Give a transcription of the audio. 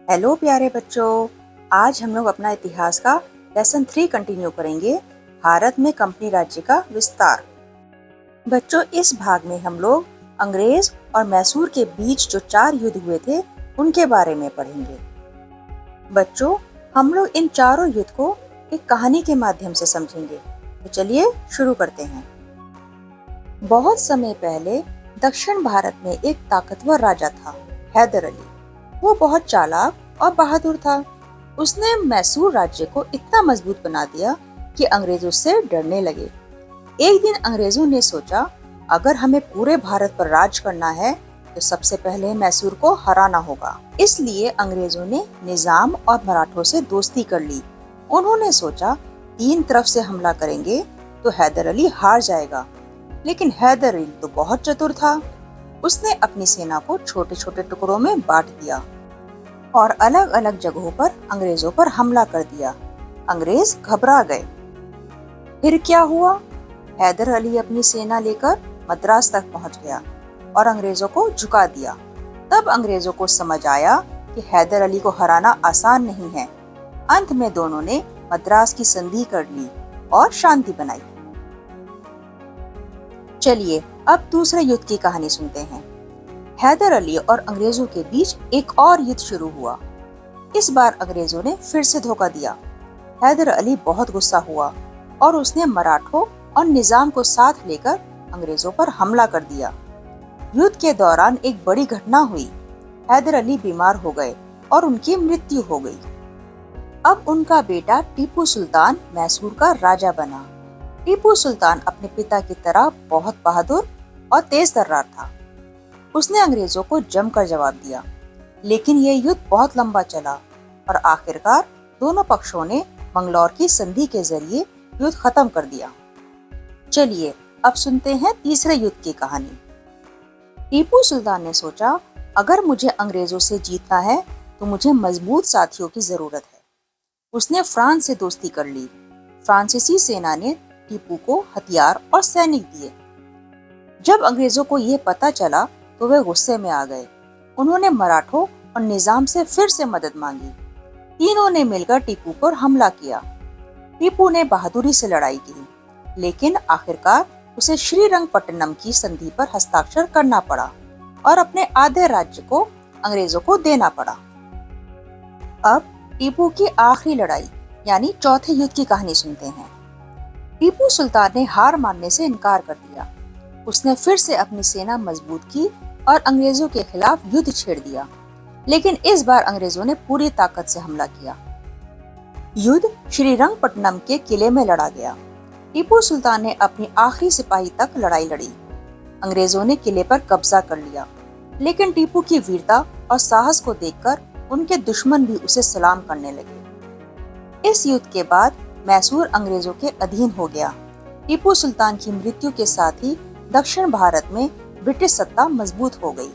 Hello प्यारे बच्चों, आज हम लोग अपना इतिहास का लेसन 3 कंटिन्यू करेंगे। भारत में कंपनी राज्य का विस्तार। बच्चों, इस भाग में हम लोग अंग्रेज और मैसूर के बीच जो 4 युद्ध हुए थे उनके बारे में पढ़ेंगे। बच्चों, हम लोग इन चारों युद्ध को एक कहानी के माध्यम से समझेंगे। तो चलिए शुरू करते हैं। बहुत समय पहले दक्षिण भारत में एक ताकतवर राजा था, हैदर अली। वो बहुत चालाक और बहादुर था। उसने मैसूर राज्य को इतना मजबूत बना दिया कि अंग्रेजों से डरने लगे। एक दिन अंग्रेजों ने सोचा, अगर हमें पूरे भारत पर राज करना है तो सबसे पहले मैसूर को हराना होगा। इसलिए अंग्रेजों ने निजाम और मराठों से दोस्ती कर ली। उन्होंने सोचा, 3 तरफ से हमला करेंगे तो हैदर अली हार जाएगा। लेकिन हैदर अली तो बहुत चतुर था। उसने अपनी सेना को छोटे छोटे टुकड़ों में बांट दिया और अलग अलग जगहों पर अंग्रेजों पर हमला कर दिया। अंग्रेज घबरा गए। फिर क्या हुआ? हैदर अली अपनी सेना लेकर मद्रास तक पहुंच गया और अंग्रेजों को झुका दिया। तब अंग्रेजों को समझ आया कि हैदर अली को हराना आसान नहीं है। अंत में दोनों ने मद्रास की संधि कर ली और शांति बनाई। चलिए अब दूसरे युद्ध की कहानी सुनते हैं। हैदर अली और अंग्रेजों के बीच एक और युद्ध शुरू हुआ। इस बार अंग्रेजों ने फिर से धोखा दिया। हैदर अली बहुत गुस्सा हुआ और उसने मराठों और निजाम को साथ लेकर अंग्रेजों पर हमला कर दिया। युद्ध के दौरान एक बड़ी घटना हुई। हैदर अली बीमार हो गए और उनकी मृत्यु हो गई। अब उनका बेटा टीपू सुल्तान मैसूर का राजा बना। टीपू सुल्तान अपने पिता की तरह बहुत बहादुर और तेज तर्रार था। उसने अंग्रेजों को जमकर जवाब दिया, लेकिन ये युद्ध बहुत लंबा चला और आखिरकार दोनों पक्षों ने मंगलौर की संधि के जरिए युद्ध खत्म कर दिया। चलिए अब सुनते हैं तीसरे युद्ध की कहानी। टीपू सुल्तान ने सोचा, अगर मुझे अंग्रेजों से जीतना है तो मुझे मजबूत साथियों की जरूरत है। उसने फ्रांस से दोस्ती कर ली। फ्रांसीसी सेना ने टीपू को हथियार और सैनिक दिए। जब अंग्रेजों को ये पता चला तो वे गुस्से में आ गए। उन्होंने मराठों और निजाम से फिर से मदद मांगी। तीनों ने मिलकर टीपू पर हमला किया। टीपू ने बहादुरी से लड़ाई की, लेकिन आखिरकार उसे श्रीरंगपट्टनम की संधि पर हस्ताक्षर करना पड़ा और अपने आधे राज्य को अंग्रेजों को देना पड़ा। अब टीपू की आखिरी लड़ाई यानी चौथे युद्ध की कहानी सुनते हैं। टीपू सुल्तान ने हार मानने से इनकार कर दिया। उसने फिर से अपनी सेना मजबूत की और अंग्रेजों के खिलाफ युद्ध छेड़ दिया, लेकिन इस बार अंग्रेजों ने पूरी ताकत से हमला किया। युद्ध श्रीरंगपट्टनम के किले में लड़ा गया। टीपू सुल्तान ने अपनी आखिरी सिपाही तक लड़ाई लड़ी। अंग्रेजों ने किले पर कब्जा कर लिया, लेकिन टीपू की वीरता और साहस को देखकर उनके दुश्मन भी उसे सलाम करने लगे। इस युद्ध के बाद मैसूर अंग्रेजों के अधीन हो गया। टीपू सुल्तान की मृत्यु के साथ ही दक्षिण भारत में ब्रिटिश सत्ता मजबूत हो गई।